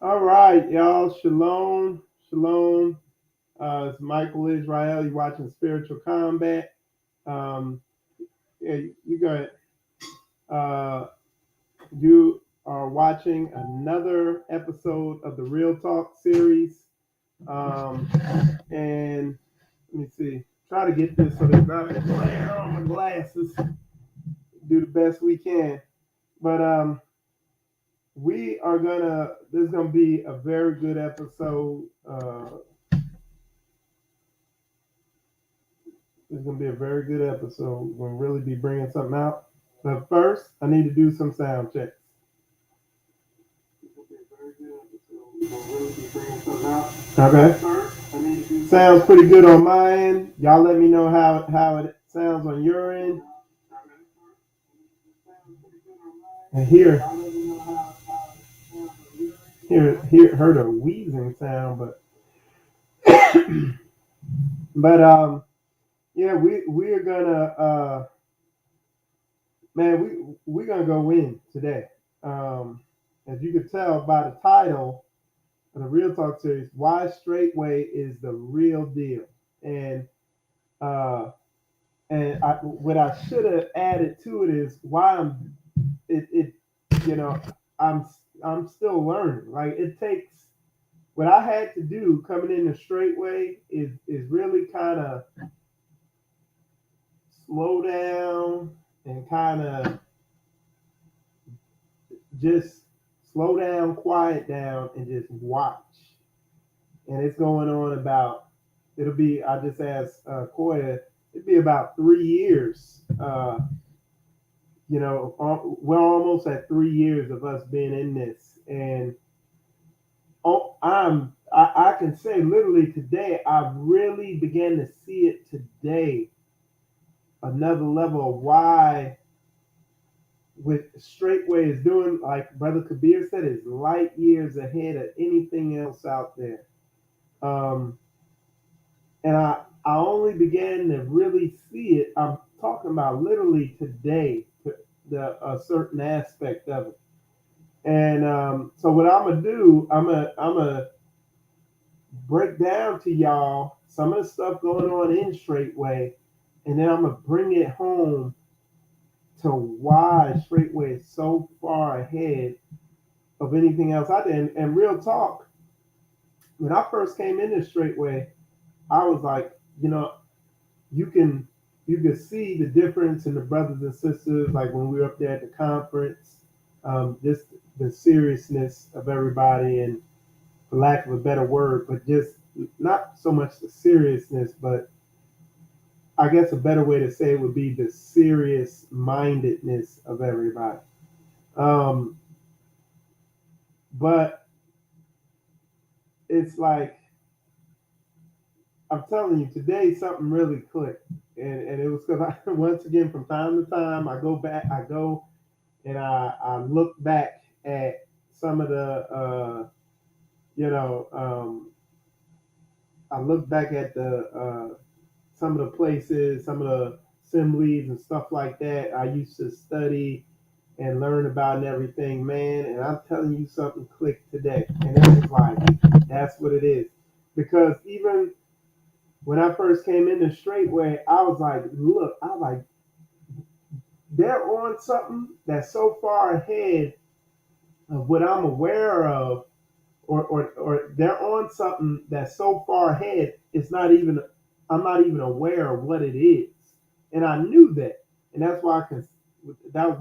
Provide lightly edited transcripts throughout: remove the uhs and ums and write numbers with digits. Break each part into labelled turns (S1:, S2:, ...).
S1: All right, y'all. Shalom, shalom. It's Michael Israel. You're watching Spiritual Combat. Um, yeah, you got. You are watching another episode of the Real Talk series. Um, and let me see. Try to get this so there's not a glare on my glasses. Do the best we can. But we are gonna. This is gonna be a very good episode. This is going to be a very good episode. We're going to really be bringing something out. But first, I need to do some sound checks. Okay. Sounds pretty good on my end. Y'all let me know how it sounds on your end. And heard a wheezing sound, but yeah, we are gonna man, we're gonna go in today. As you can tell by the title of the Real Talk series, why Straitway is the real deal. And uh what I should have added to it is why it you know I'm I'm still learning. Like it takes what I had to do coming in the Straitway is really kind of slow down and kind of just slow down, quiet down, and just watch. And it's going on about, it'll be, I just asked Koya, it'd be about 3 years. We're almost at 3 years of us being in this. And I can say literally today, I really began to see it today, another level of why with Straightway is doing, like Brother Kabir said, is light years ahead of anything else out there. Um, and I only began to really see it. I'm talking about literally today, a certain aspect of it. And so what I'm gonna do, I'm gonna break down to y'all some of the stuff going on in Straightway, and then I'm gonna bring it home to why Straightway is so far ahead of anything else out there. And real talk, when I first came into Straightway, I was like, you can you can see the difference in the brothers and sisters, like when we were up there at the conference, just the seriousness of everybody, and for lack of a better word, but just not so much the seriousness, but I guess a better way to say it would be the serious mindedness of everybody. Um, but it's like I'm telling you, today something really clicked, and it was because I once again from time to time I go and I look back at some of the you know I look back at the some of the places, some of the assemblies and stuff like that I used to study and learn about and everything, man. And I'm telling you, something clicked today, and it was like that's what it is, because even when I first came in the Straightway, I was like, look, I was like, they're on something that's so far ahead of what I'm aware of, or they're on something that's so far ahead, I'm not even aware of what it is. And I knew that. And that's why that was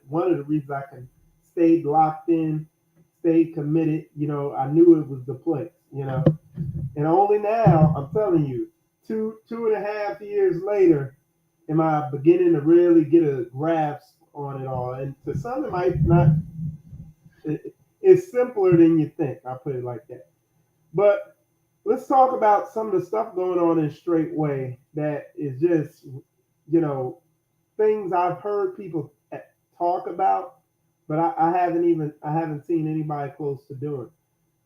S1: one of the reasons I can stay locked in, stay committed. I knew it was the place, And only now, I'm telling you, two and a half years later, am I beginning to really get a grasp on it all. And to some, it might not. It's simpler than you think. I'll put it like that. But let's talk about some of the stuff going on in Straightway that is just, you know, things I've heard people talk about, but I haven't seen anybody close to doing.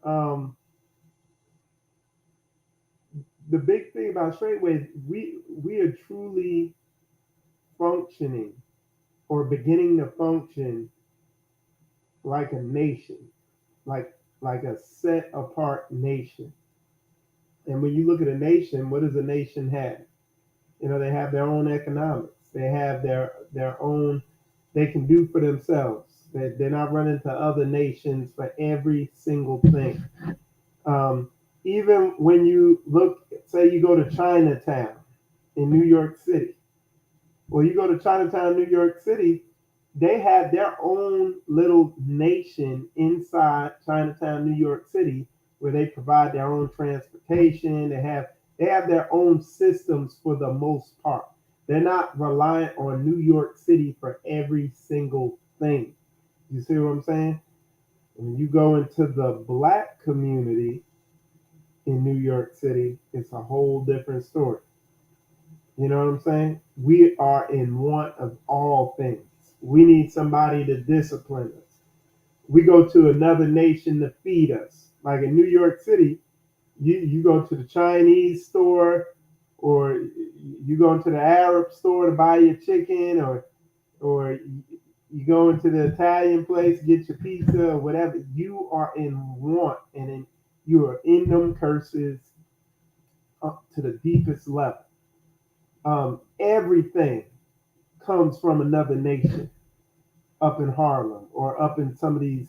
S1: Um, the big thing about Straightway is we are truly functioning or beginning to function like a nation. Like like a set apart nation. And when you look at a nation, what does a nation have? You know, they have their own economics. They have their own. They can do for themselves. They're not running to other nations for every single thing. Um, Even when you look, say you go to Chinatown in New York City. Well, you go to Chinatown, New York City, they have their own little nation inside Chinatown, New York City, where they provide their own transportation. They have their own systems for the most part. They're not reliant on New York City for every single thing. You see what I'm saying? When you go into the black community in New York City, it's a whole different story. You know what I'm saying? We are in want of all things. We need somebody to discipline us. We go to another nation to feed us. Like in New York City, you go to the Chinese store, or you go into the Arab store to buy your chicken, or you go into the Italian place, get your pizza or whatever. You are in want, and you are in them curses up to the deepest level. Everything comes from another nation up in Harlem or up in some of the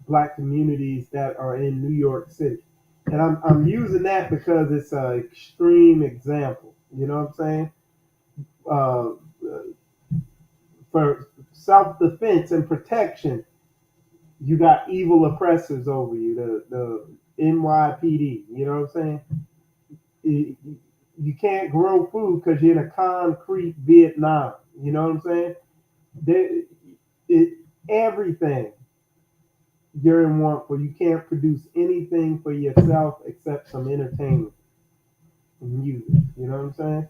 S1: black communities that are in New York City. And I'm using that because it's an extreme example. You know what I'm saying? Uh, for self defense and protection, you got evil oppressors over you, the NYPD. You know what I'm saying? You, you can't grow food because you're in a concrete Vietnam. You know what I'm saying? They, it, everything you're in want for. You can't produce anything for yourself except some entertainment and music. You know what I'm saying?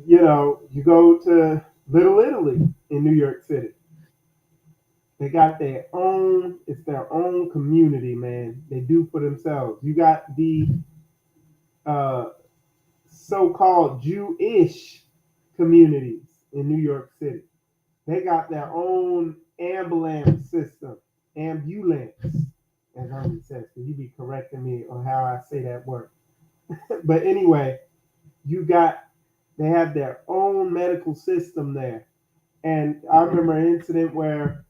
S1: You go to Little Italy in New York City. They got their own. It's their own community, man. They do for themselves. You got the uh, so-called Jewish communities in New York City. They got their own ambulance, as Herman says. So you be correcting me on how I say that word. But anyway, you got they have their own medical system there. And I remember an incident where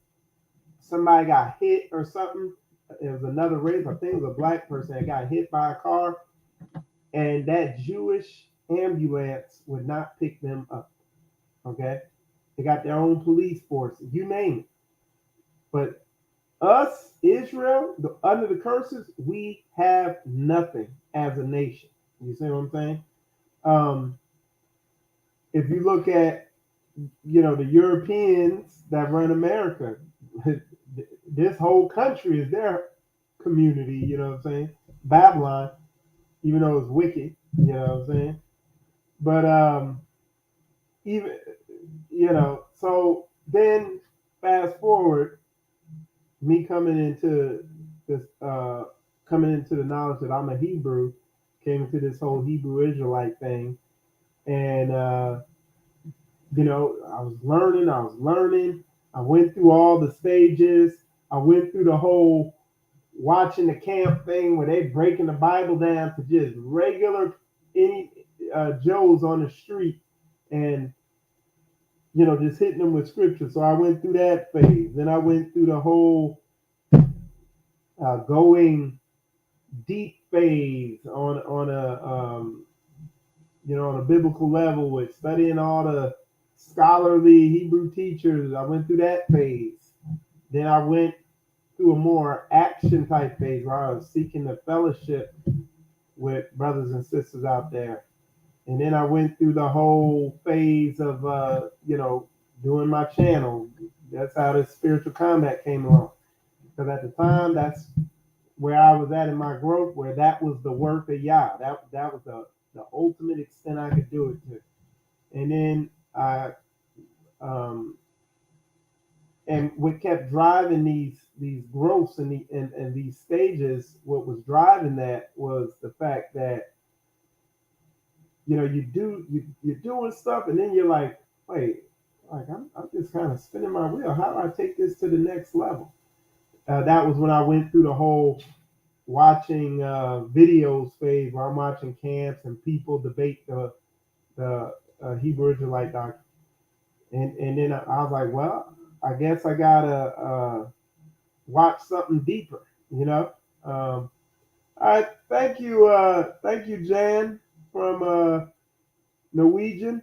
S1: somebody got hit or something. It was another race. I think it was a black person that got hit by a car, and that Jewish ambulance would not pick them up. Okay, they got their own police force. You name it. But us, Israel, under the curses, we have nothing as a nation. You see what I'm saying? Um, if you look at, the Europeans that run America, this whole country is their community. You know what I'm saying? Babylon, even though it's wicked. You know what I'm saying? But even so then fast forward, me this coming into the knowledge that I'm a Hebrew, came into this whole Hebrew Israelite thing, and I was learning. I went through all the stages. I went through the whole watching the camp thing where they breaking the Bible down to just regular any Joes on the street, and just hitting them with scripture. So I went through that phase. Then I went through the whole going deep phase on a biblical level with studying all the scholarly Hebrew teachers. I went through that phase. Then I went through a more action type phase where I was seeking the fellowship with brothers and sisters out there. And then I went through the whole phase of doing my channel. That's how the spiritual combat came along. Because at the time, that's where I was at in my growth, where that was the work of Yah. That was the ultimate extent I could do it to. And then and what kept driving these growths and these stages, what was driving that was the fact that you're doing stuff, and then you're like, wait, Like I'm just kind of spinning my wheel. How do I take this to the next level? That was when I went through the whole watching videos phase, where I'm watching camps and people debate the Hebrew Israelite doctrine, and then I was like, well, I guess I gotta watch something deeper, you know. All right, thank you, Jan from Norwegian.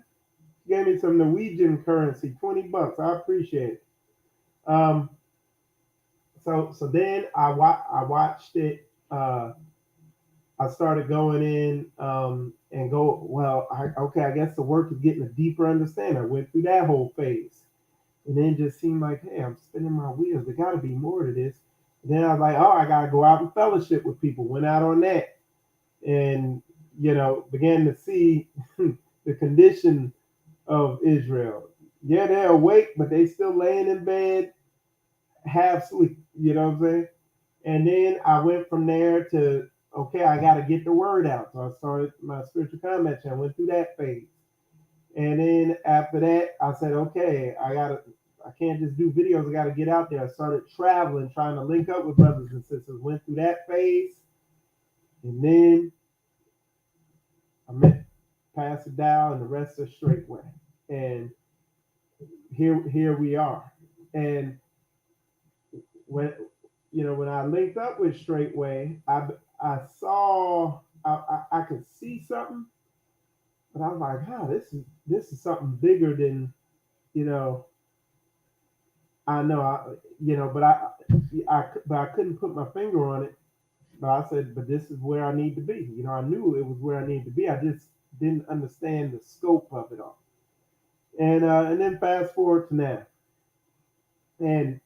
S1: Gave me some Norwegian currency, $20. I appreciate it. Um, so then I watched it. I started going in and go. Well, okay, I guess the work is getting a deeper understanding. I went through that whole phase, and then it just seemed like, hey, I'm spinning my wheels. There got to be more to this. And then I was like, oh, I got to go out and fellowship with people. Went out on that, and began to see the condition of Israel. Yeah, they're awake, but they still laying in bed, half sleep. You know what I'm saying? And then I went from there to, okay, I got to get the word out. So I started my spiritual combat channel. Went through that phase, and then after that, I said, okay, I can't just do videos. I got to get out there. I started traveling, trying to link up with brothers and sisters. Went through that phase, and then I met Pastor Dow and the rest of Straitway, and here we are. And when I linked up with Straitway, I saw I could see something, but I was like, this is something bigger than you know. I know but I couldn't put my finger on it. But I said, but this is where I need to be. I knew it was where I needed to be. I just didn't understand the scope of it all. And then fast forward to now, and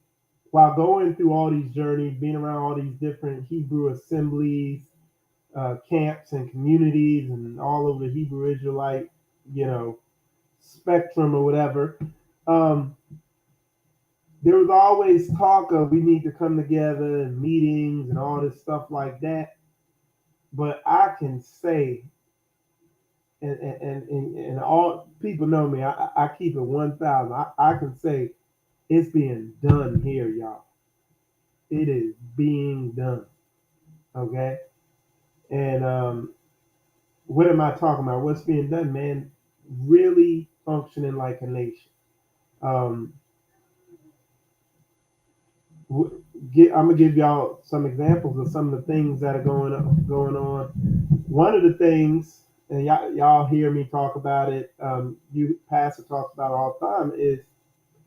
S1: while going through all these journeys, being around all these different Hebrew assemblies, camps, and communities, and all over the Hebrew Israelite, you know, spectrum or whatever, um, there was always talk of we need to come together and meetings and all this stuff like that. But I can say, and all people know me, I keep it 1,000. I can say it's being done here, y'all. It is being done. Okay. And what am I talking about? What's being done, man? Really functioning like a nation. Um, I'm gonna give y'all some examples of some of the things that are going on. One of the things, and y'all hear me talk about it. You pastor talks about it all the time, is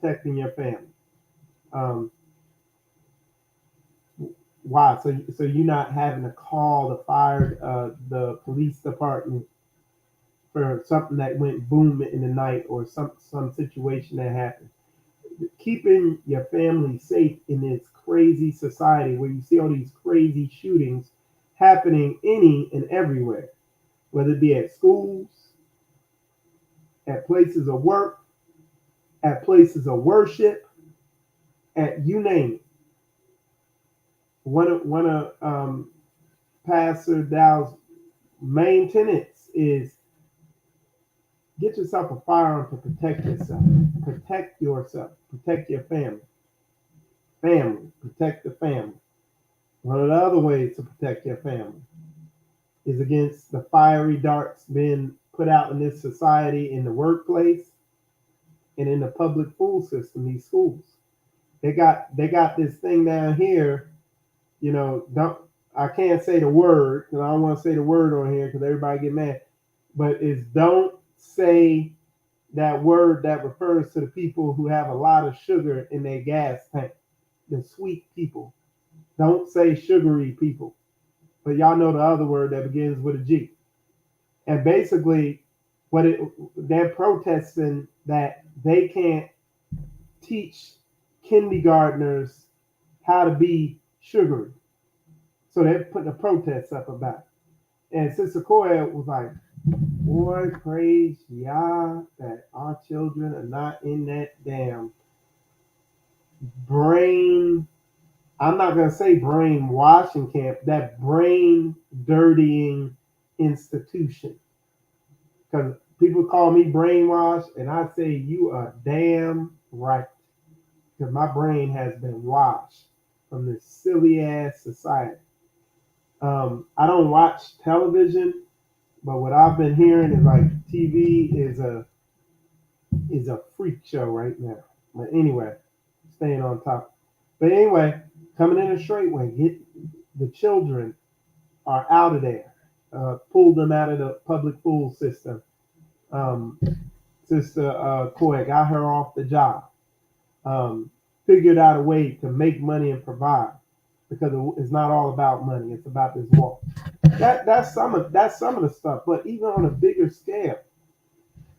S1: protecting your family. Um, why? So you're not having to call the police department for something that went boom in the night or some situation that happened. Keeping your family safe in this crazy society where you see all these crazy shootings happening any and everywhere, whether it be at schools, at places of work, at places of worship, at you name it. One of Pastor Dow's main tenets is get yourself a firearm to protect yourself. Protect yourself. Protect your family. Family. Protect the family. One of the other ways to protect your family is against the fiery darts being put out in this society, in the workplace, and in the public school system, these schools. They got this thing down here, don't I can't say the word because I don't want to say the word on here because everybody get mad. But it's don't say that word that refers to the people who have a lot of sugar in their gas tank, the sweet people. Don't say sugary people. But y'all know the other word that begins with a G. And basically, they're protesting that they can't teach kindergartners how to be sugary. So they're putting a protest up about it. And Sister Koya was like, boy, praise Yah that our children are not in that damn brain. I'm not going to say brainwashing camp, that brain dirtying institution. Because People call me brainwashed, and I say you are damn right, because my brain has been washed from this silly ass society. I don't watch television, but what I've been hearing is like TV is a freak show right now. But anyway, staying on top. But anyway, coming in a Straitway, get the children are out of there. Pulled them out of the public pool system. Um, Sister Coy got her off the job. Figured out a way to make money and provide, because it's not all about money. It's about this walk. That's some of the stuff. But even on a bigger scale,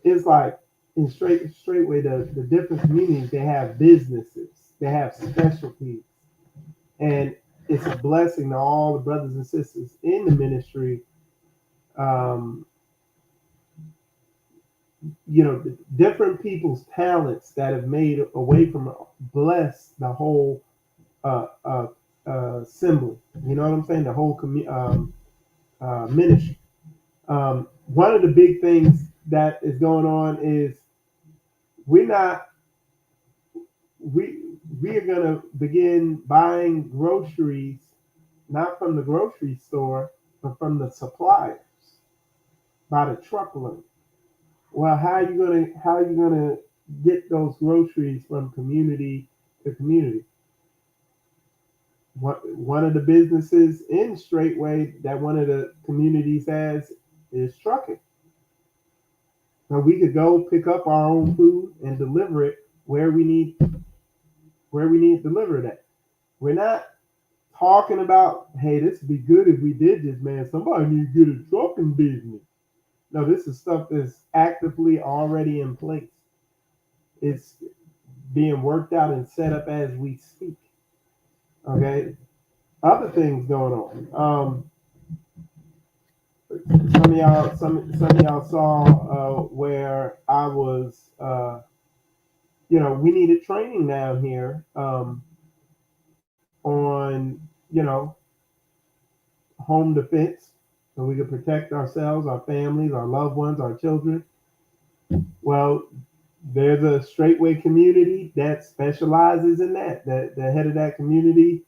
S1: it's like in Straightway, the different communities, they have businesses, they have specialties, and it's a blessing to all the brothers and sisters in the ministry. Um, Different people's talents that have made away from bless the whole uh, uh, assembly. You know what I'm saying? The whole ministry. One of the big things that is going on is we're not we we are going to begin buying groceries not from the grocery store but from the suppliers by the truckload. Well, how are you gonna get those groceries from community to community? One of the businesses in Straightway that one of the communities has is trucking. So we could go pick up our own food and deliver it where we need to deliver it at. We're not talking about, hey, this would be good if we did this, man. Somebody need to get a trucking business. No, this is stuff that's actively already in place. It's being worked out and set up as we speak. Okay. Other things going on. Some of y'all saw where I was. We needed training down here on home defense, so we could protect ourselves, our families, our loved ones, our children. Well, there's a Straightway community that specializes in that. The head of that community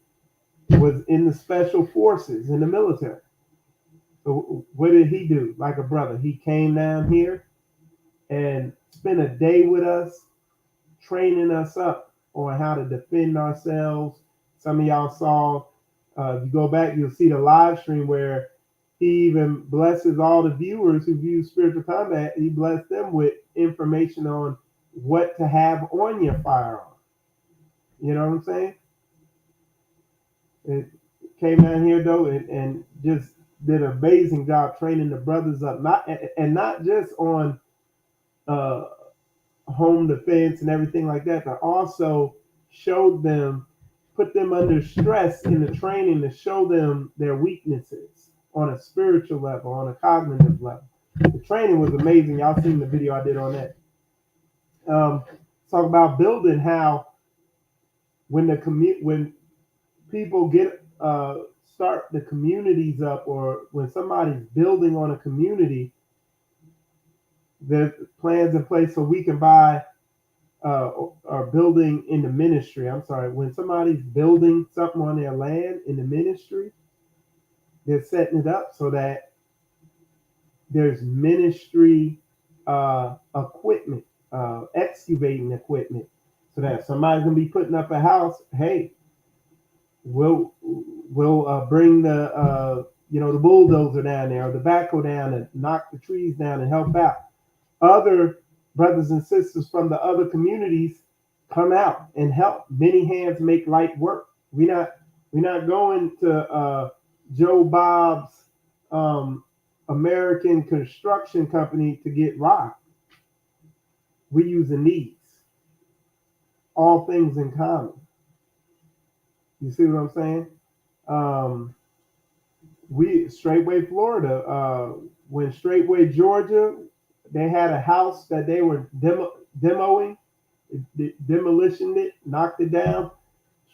S1: was in the special forces in the military. So what did he do? Like a brother, he came down here and spent a day with us, training us up on how to defend ourselves. Some of y'all saw, if you go back, you'll see the live stream where he even blesses all the viewers who view Spiritual Combat. He blessed them with information on what to have on your firearm. You know what I'm saying? It came down here though and just did an amazing job training the brothers up, not just on uh, home defense and everything like that, but also showed them, put them under stress in the training to show them their weaknesses on a spiritual level, on a cognitive level. The training was amazing. Y'all seen the video I did on that. Talk about building how when people get start the communities up, or when somebody's building on a community, there's plans in place so we can buy or building in the ministry. I'm sorry, when somebody's building something on their land in the ministry, they're setting it up so that there's ministry equipment, excavating equipment, so that if somebody's gonna be putting up a house, hey, we'll bring the bulldozer down there or the backhoe down and knock the trees down and help out. Other brothers and sisters from the other communities come out and help. Many hands make light work. We're not going to Joe Bob's American construction company to get rock. We're using these. All things in common. You see what I'm saying? We Straitway, Florida. When Straitway, Georgia, they had a house that they were demoing, demolitioned it, knocked it down.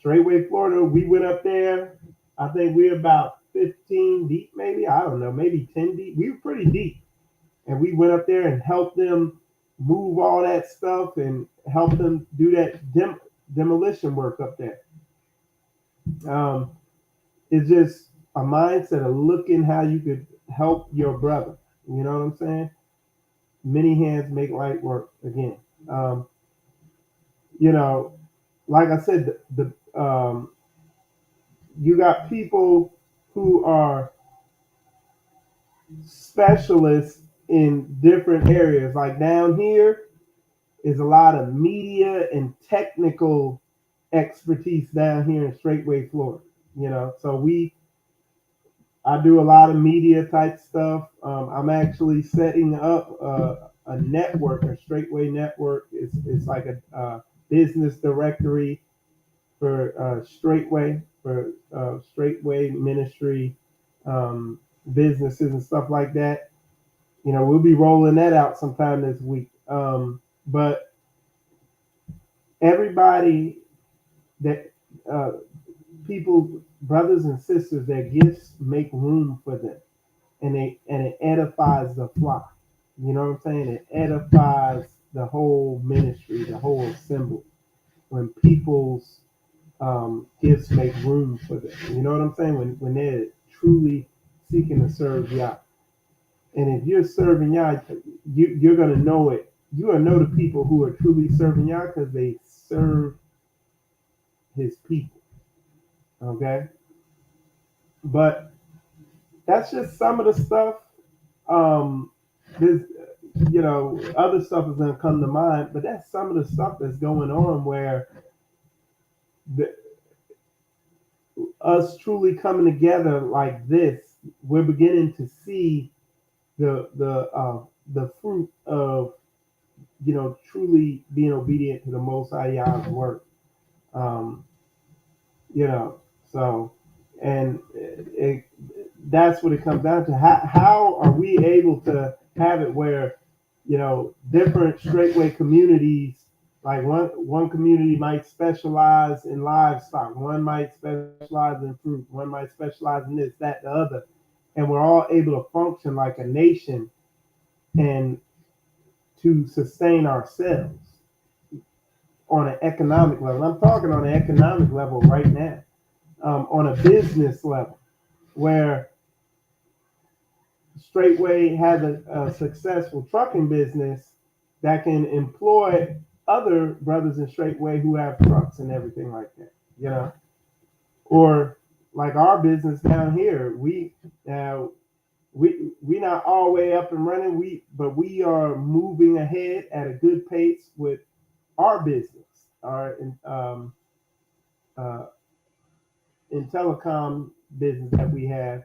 S1: Straitway, Florida, we went up there. I think we're about 15 deep, maybe. I don't know, maybe 10 deep. We were pretty deep. and we went up there and helped them move all that stuff and help them do that demolition work up there. Um, it's just a mindset of looking how you could help your brother. You know what I'm saying? Many hands make light work again. Um, you know, like I said, you got people who are specialists in different areas. Like down here is a lot of media and technical expertise down here in Straitway, Florida. So I do a lot of media type stuff. I'm actually setting up a network, a Straitway network. It's like a business directory for Straitway, for Straitway ministry businesses and stuff like that. We'll be rolling that out sometime this week. But everybody that people, brothers and sisters, their gifts make room for them, and it edifies the flock. You know what I'm saying? It edifies the whole ministry, the whole assembly. When people's gifts make room for them, you know what I'm saying? When they're truly seeking to serve Yah, and if you're serving Yah, you're gonna know it. You're gonna know the people who are truly serving Yah because they serve His people. Okay, but that's just some of the stuff. There's, other stuff is gonna come to mind, but that's some of the stuff that's going on where the, us truly coming together like this, we're beginning to see the fruit of truly being obedient to the Most High Yah's word. Um, you know, so and that's what it comes down to. How are we able to have it where different Straitway communities, like one community might specialize in livestock, one might specialize in fruit, one might specialize in this, that, the other, and we're all able to function like a nation and to sustain ourselves on an economic level. I'm talking on an economic level right now, on a business level, where Straitway has a successful trucking business that can employ other brothers in Straitway who have trucks and everything like that, or like our business down here, we not all the way up and running, but we are moving ahead at a good pace with our business, our uh, in telecom business that we have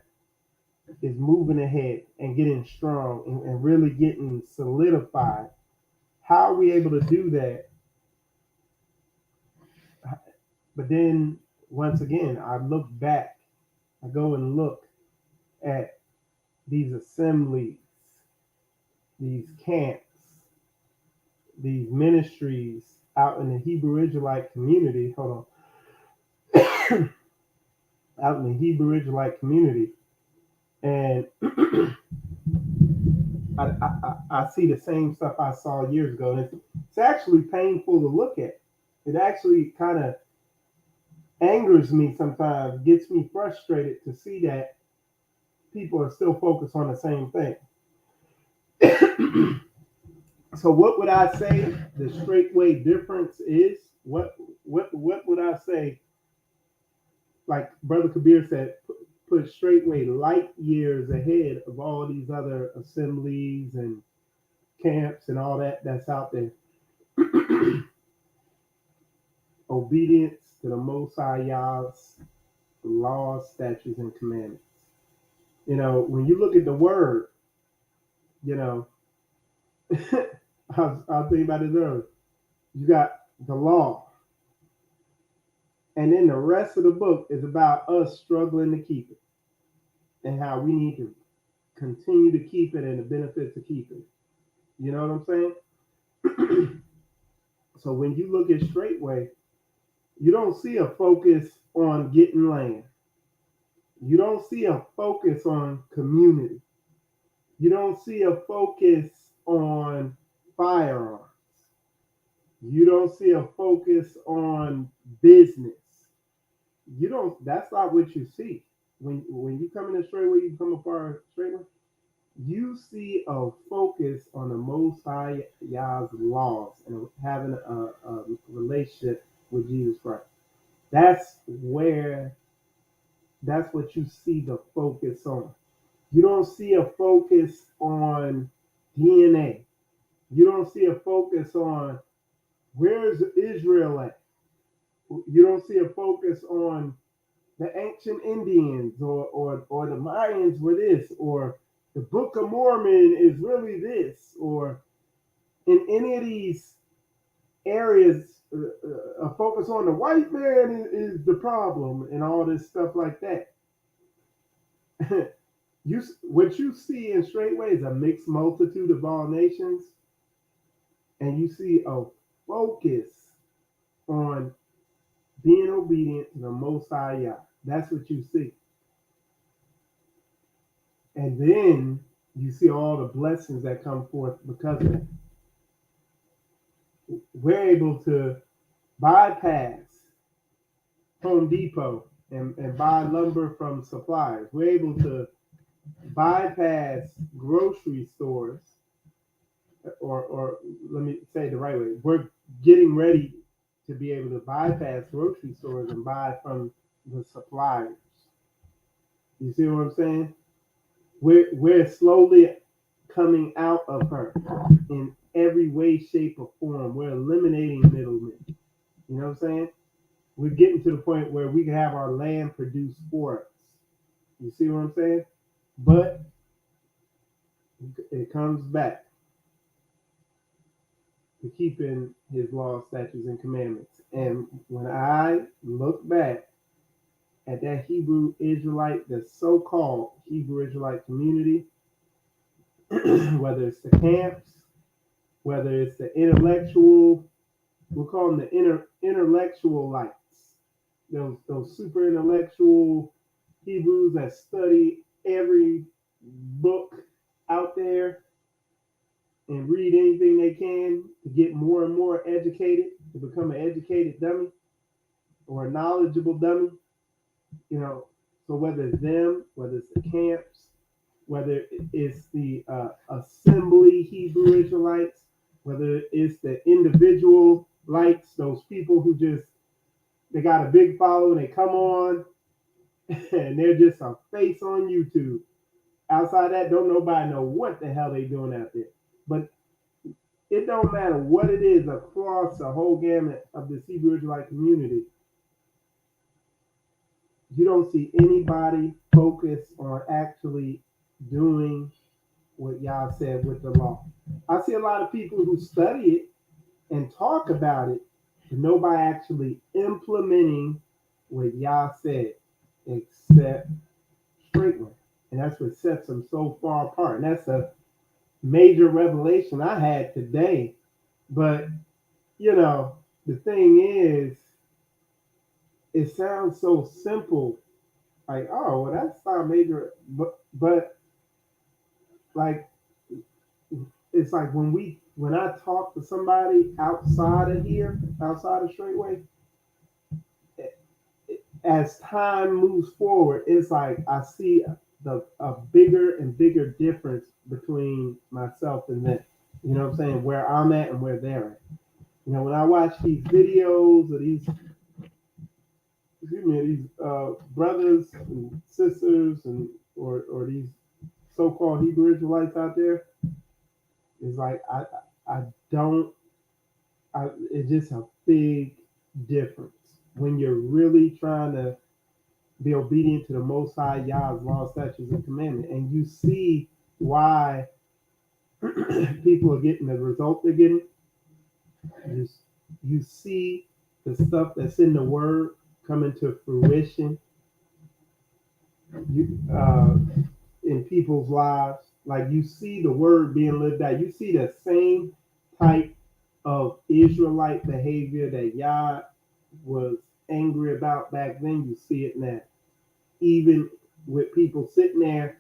S1: is moving ahead and getting strong and really getting solidified. How are we able to do that? But then once again, I look back, I go and look at these assemblies, these camps, these ministries out in the Hebrew Israelite community. Hold on. Out in the Hebrew Israelite community. And I see the same stuff I saw years ago. And it's actually painful to look at. It actually kind of angers me sometimes, gets me frustrated to see that people are still focused on the same thing. So what would I say the Straitway difference is? What would I say? Like Brother Kabir said, put Straitway light years ahead of all these other assemblies and camps and all that's out there. Obedience to the Most High Yah's laws, statutes, and commandments. When you look at the word, I'll think about this earlier. You got the law, and then the rest of the book is about us struggling to keep it and how we need to continue to keep it and the benefits of keeping it. You know what I'm saying? So when you look at Straitway, you don't see a focus on getting land. You don't see a focus on community. You don't see a focus on firearms. You don't see a focus on business. You don't. That's not what you see when you come in the Straitway. You come apart Straitway. You see a focus on the Most High Yah's laws and having a relationship with Jesus Christ. That's where. That's what you see the focus on. You don't see a focus on DNA. You don't see a focus on where's Israel at. You don't see a focus on the ancient Indians or the Mayans were this, or the Book of Mormon is really this, or in any of these areas, a focus on the white man is the problem and all this stuff like that. What you see in Straitway is a mixed multitude of all nations, and you see a focus on being obedient to the Most High Yah. That's what you see. And then you see all the blessings that come forth because of it. We're able to bypass Home Depot and buy lumber from suppliers. We're able to bypass grocery stores, or let me say it the right way. We're getting ready to be able to bypass grocery stores and buy from the suppliers. You see what I'm saying? We're slowly coming out of her in every way, shape, or form. We're eliminating middlemen. You know what I'm saying? We're getting to the point where we can have our land produced for us. You see what I'm saying? But it comes back to keeping his laws, statutes, and commandments. And when I look back at that Hebrew Israelite, the so-called Hebrew Israelite community, whether it's the camps, whether it's the intellectual, we'll call them the intellectual lights, those super intellectual Hebrews that study every book out there and read anything they can to get more and more educated, to become an educated dummy or a knowledgeable dummy. You know, so whether it's them, whether it's the camps, whether it's the assembly Hebrew Israelites, whether it's the individual lights, those people who just, they got a big following, they come on and they're just a face on YouTube. Outside that, don't nobody know what the hell they doing out there. But it don't matter what it is across the whole gamut of the Hebrew Israelite community. You don't see anybody focus on actually doing what Yah said with the law. I see a lot of people who study it and talk about it, but nobody actually implementing what Yah said, except Straitway. And that's what sets them so far apart. And that's a major revelation I had today. But, you know, the thing is, it sounds so simple. Like, oh, well, that's not major. But like, it's like when I talk to somebody outside of here, outside of Straitway, as time moves forward, it's like I see a bigger and bigger difference between myself and them. You know what I'm saying? Where I'm at and where they're at. You know, when I watch these videos of these, brothers and sisters and or these so-called Hebrew Israelites out there, it's like I don't. It's just a big difference when you're really trying to be obedient to the Most High Yah's law, statutes, and commandment, and you see why people are getting the result they're getting. You see the stuff that's in the Word coming to fruition. In people's lives, like you see the Word being lived out. You see the same type of Israelite behavior that Yah was angry about back then. You see it now, even with people sitting there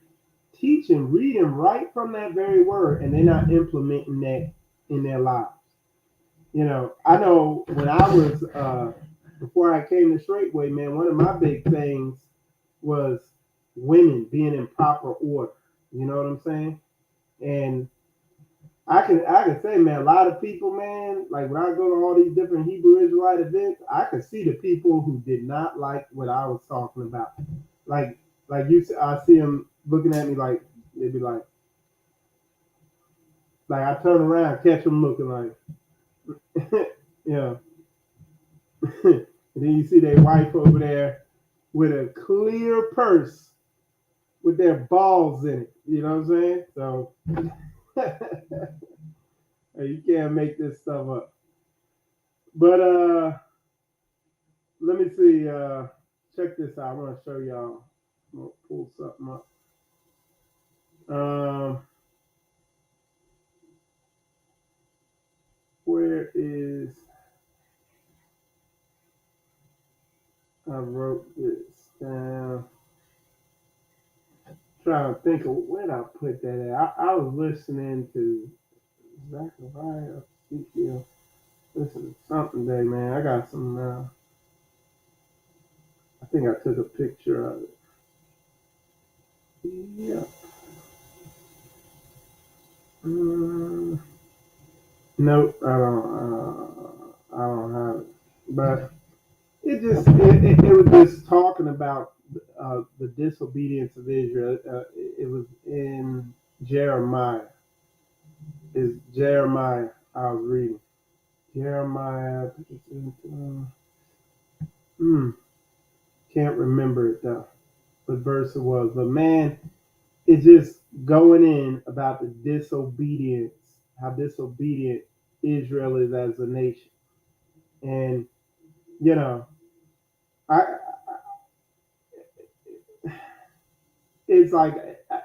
S1: teaching, reading right from that very word, and they're not implementing that in their lives. I know when I was before I came to Straitway, man, one of my big things was women being in proper order. You know what I'm saying? And I can say, man, a lot of people, man, like when I go to all these different Hebrew Israelite events, I could see the people who did not like what I was talking about. Like I see them looking at me like they'd be like I turn around, catch them looking like, yeah. And then you see their wife over there with a clear purse with their balls in it. You know what I'm saying? So you can't make this stuff up. But let me see. Check this out. I want to show y'all. I'm gonna pull something up. Where is I wrote this down. Trying to think of where I put that at. I was listening to Zachariah Ezekiel. Listen to something today, man. I got some. I think I took a picture of it. Yeah. Nope, I don't have it. But it was just talking about the disobedience of Israel. It was in Jeremiah. Is Jeremiah? I was reading Jeremiah. Can't remember it though. What verse it was? But man, it's just going in about the disobedience, how disobedient Israel is as a nation, and you know, I it's like,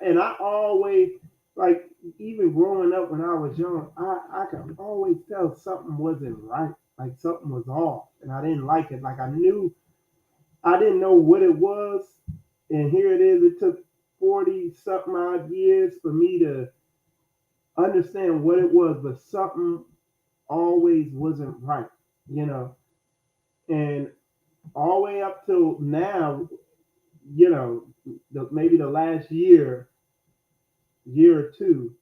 S1: and I always like even growing up when I was young, I could always tell something wasn't right, like something was off, and I didn't like it. Like I didn't know what it was, and here it is. It took 40 something odd years for me to understand what it was, but something always wasn't right, you know. And all the way up till now, maybe the last year or two,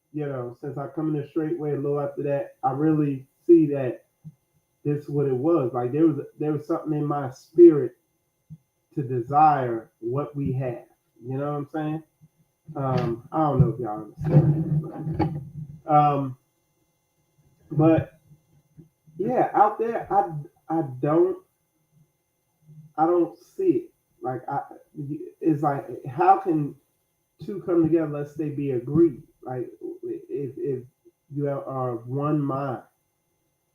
S1: since I come in the Straitway, a little after that, I really see that this is what it was. Like there was something in my spirit to desire what we have. You know what I'm saying? I don't know if y'all understand. But yeah, out there, I don't see it. Like it's like how can two come together? Let's say be agreed. Like if you are one mind,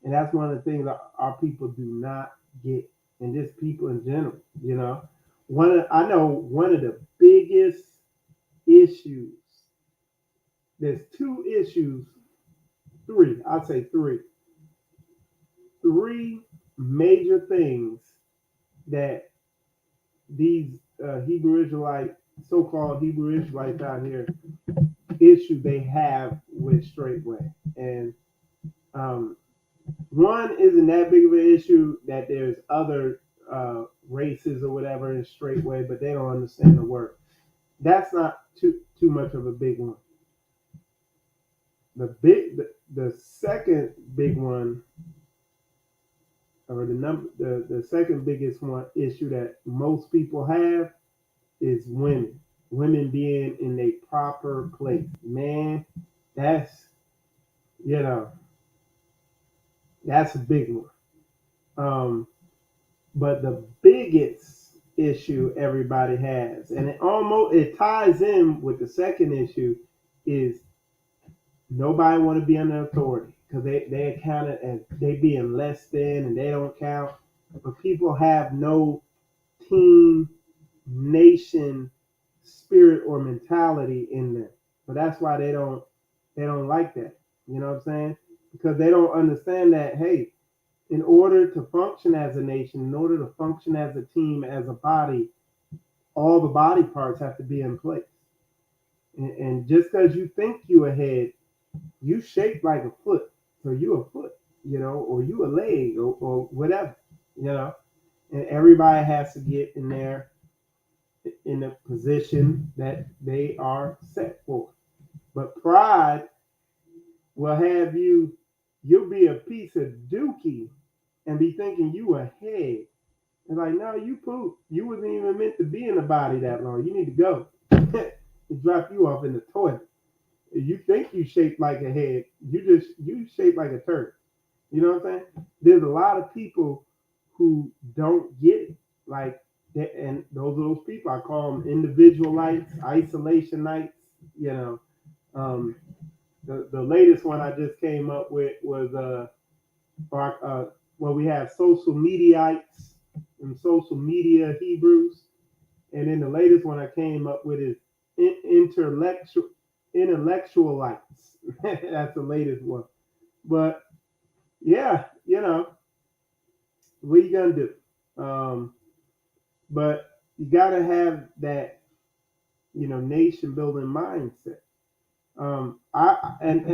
S1: and that's one of the things that our people do not get, and just people in general. I know one of the biggest issues. There's two issues, three. I'd say three major things that these Hebrew Israelite, so-called Hebrew Israelites out here, issue they have with Straitway. And one isn't that big of an issue, that there's other races or whatever in Straitway, but they don't understand the word. That's not too much of a big one. The second big one, or the second biggest one issue that most people have is women being in a proper place. Man, that's that's a big one. But the biggest issue everybody has, and it ties in with the second issue, is nobody want to be under authority, because they count it as they being less than, and they don't count. But people have no team, nation spirit or mentality in them. But that's why they don't like that. You know what I'm saying? Because they don't understand that, hey, in order to function as a nation, in order to function as a team, as a body, all the body parts have to be in place. And just because you think you a head, you shaped like a foot, so you a foot, or you a leg, or whatever, you know. And everybody has to get in there in the position that they are set for. But pride will have you'll be a piece of dookie and be thinking you a head. And like, no, you poop. You wasn't even meant to be in the body that long. You need to go. It drop you off in the toilet. You think you shaped like a head. You shaped like a turd. You know what I'm saying? There's a lot of people who don't get it. Like, and those people, I call them individualites, isolationites. You know, um, the latest one I just came up with was well, we have social mediaites and social media Hebrews, and then the latest one I came up with is intellectualites. That's the latest one. But yeah, what you gonna do? But you gotta have that, nation building mindset. And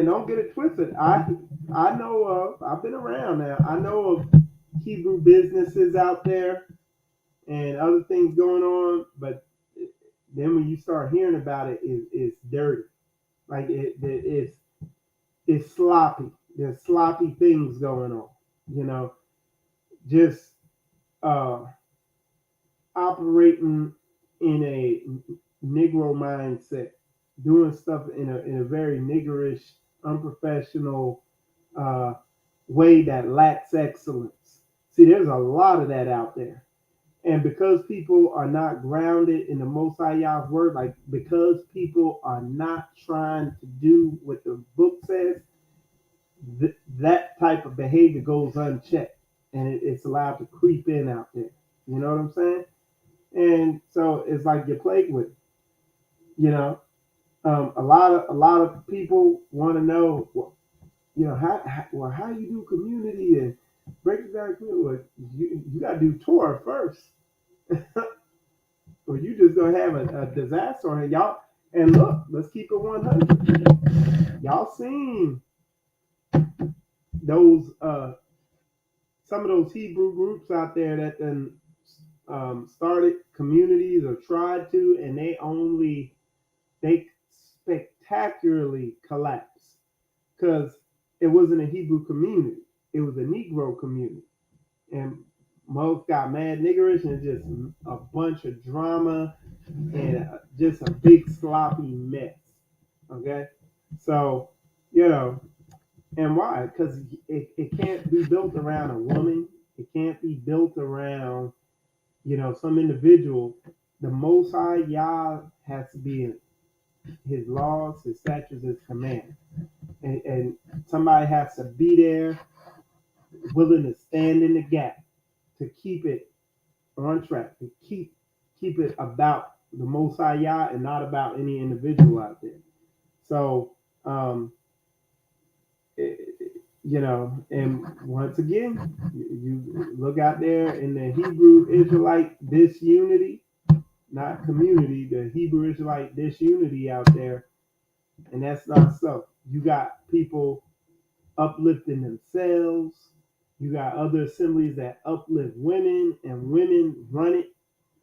S1: don't get it twisted. I know of. I've been around now. I know of Hebrew businesses out there and other things going on, but then when you start hearing about it, it's dirty. Like it's sloppy. There's sloppy things going on. You know, just uh, operating in a Negro mindset, doing stuff in a very niggerish, unprofessional uh, way that lacks excellence. See, there's a lot of that out there. And because people are not grounded in the Most High Yah's word, like because people are not trying to do what the book says, that type of behavior goes unchecked and it's allowed to creep in out there. You know what I'm saying? And so it's like you're plagued with it. You know, a lot of people want to know, well, how you do community and break it down. Well, you got to do Torah first, or you just gonna have a disaster on it, y'all. And look, let's keep it 100. Y'all seen those some of those Hebrew groups out there that then started communities or tried to, and they spectacularly collapsed because it wasn't a Hebrew community; it was a Negro community, and most got mad niggerish and just a bunch of drama and just a big sloppy mess. Okay, so you know, and why? Because it can't be built around a woman. It can't be built around some individual. The Most High Yah has to be in His laws, His statutes, His command, and somebody has to be there, willing to stand in the gap to keep it on track, to keep it about the Most High Yah and not about any individual out there. So, and once again, you look out there in the Hebrew Israelite disunity, not community, the Hebrew Israelite disunity out there, and that's not so. You got people uplifting themselves. You got other assemblies that uplift women, and women run it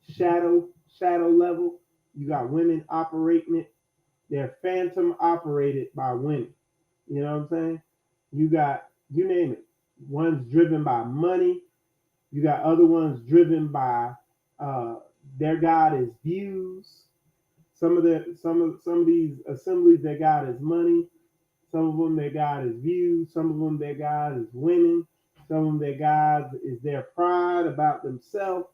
S1: shadow level. You got women operating it. They're phantom operated by women. You know what I'm saying? You got, you name it. One's driven by money. You got other ones driven by their God is views. Some of these assemblies, their God is money. Some of them, their God is views. Some of them, their God is women. Some of them, their God is their pride about themselves,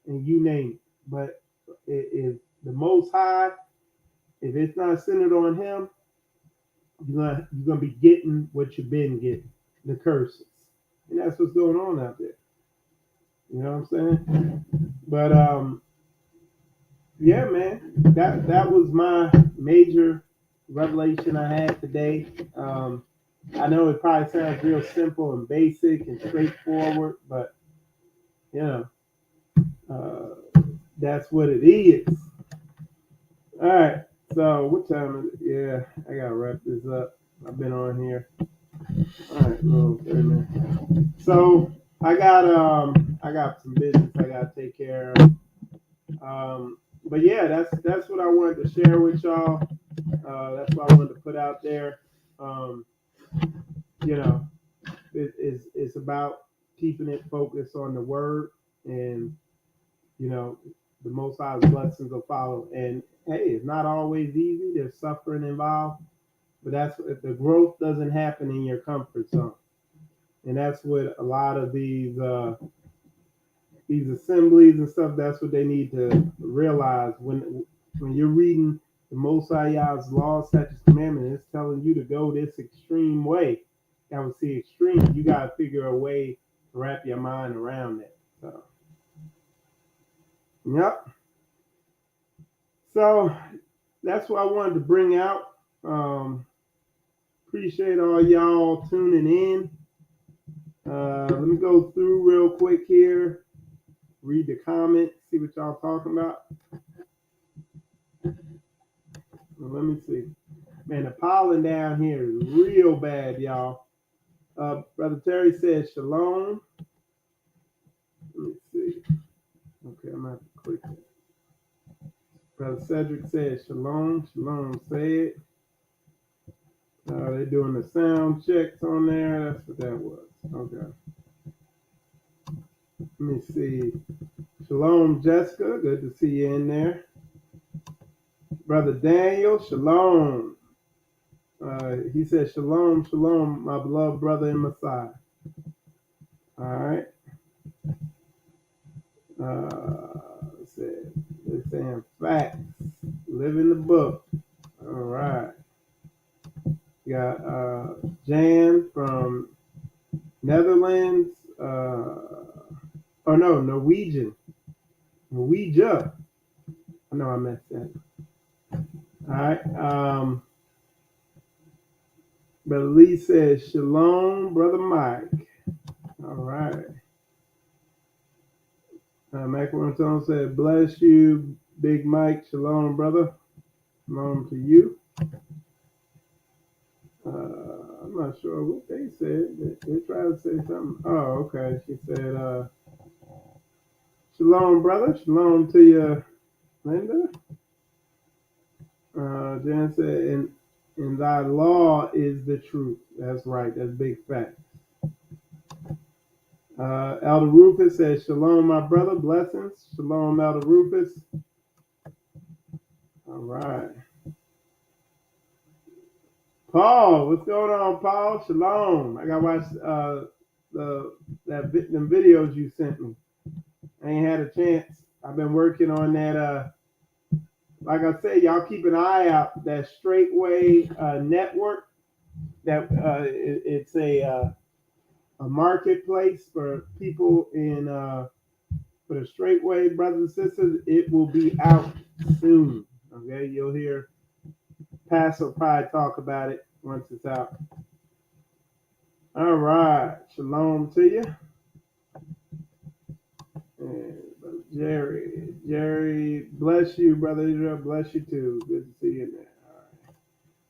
S1: and you name it. But if the Most High, if it's not centered on Him, you're gonna be getting what you've been getting, the curses, and that's what's going on out there. You know what I'm saying? But yeah, man, that was my major revelation I had today. I know it probably sounds real simple and basic and straightforward, but you know, that's what it is. All right. So what time is it? Yeah, I gotta wrap this up. I've been on here. All right, little 30 minutes. So I got some business I gotta take care of. But yeah, that's what I wanted to share with y'all. That's what I wanted to put out there. Um, you know, it's about keeping it focused on the word, and you know, the Most High's blessings will follow. And hey, it's not always easy. There's suffering involved, but that's if the growth doesn't happen in your comfort zone, and that's what a lot of these assemblies and stuff. That's what they need to realize when you're reading the Most High's law, statutes, commandments. It's telling you to go this extreme way. That was the extreme. You got to figure a way to wrap your mind around that. So, yep. So that's what I wanted to bring out. Appreciate all y'all tuning in. Let me go through real quick here, read the comments, see what y'all talking about. Let me see. Man, the pollen down here is real bad, y'all. Brother Terry says shalom. Let me see. Okay, I'm going to have to click that. Brother Cedric says shalom. Shalom said. They're doing the sound checks on there. That's what that was. Okay. Let me see. Shalom, Jessica. Good to see you in there. Brother Daniel, shalom. He said, shalom, shalom, my beloved brother in Messiah. All right. They're saying facts. Live in the book. All right. We got Jan from Netherlands. Norwegian. Norwegia. I know I messed that. All right. Brother Lee says, shalom, Brother Mike. All right. Macaron said, bless you, Big Mike. Shalom, brother. Shalom to you. I'm not sure what they said. They tried to say something. Oh, okay. She said, shalom, brother. Shalom to you, Linda. Jan said, in thy law is the truth. That's right. That's big fact. Elder Rufus says, shalom, my brother. Blessings. Shalom, Elder Rufus. All right. Paul, what's going on, Paul? Shalom. I gotta watch them videos you sent me. I ain't had a chance. I've been working on that. Like I said, y'all keep an eye out. That Straitway network. That it's a marketplace for people in for the Straitway brothers and sisters. It will be out soon. Okay, you'll hear Pastor will probably talk about it once it's out. All right. Shalom to you. And Jerry, bless you, Brother Israel. Bless you too. Good to see you in there. All right.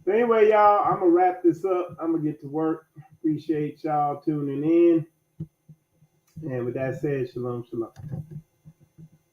S1: So anyway, y'all, I'm going to wrap this up. I'm going to get to work. Appreciate y'all tuning in. And with that said, shalom, shalom.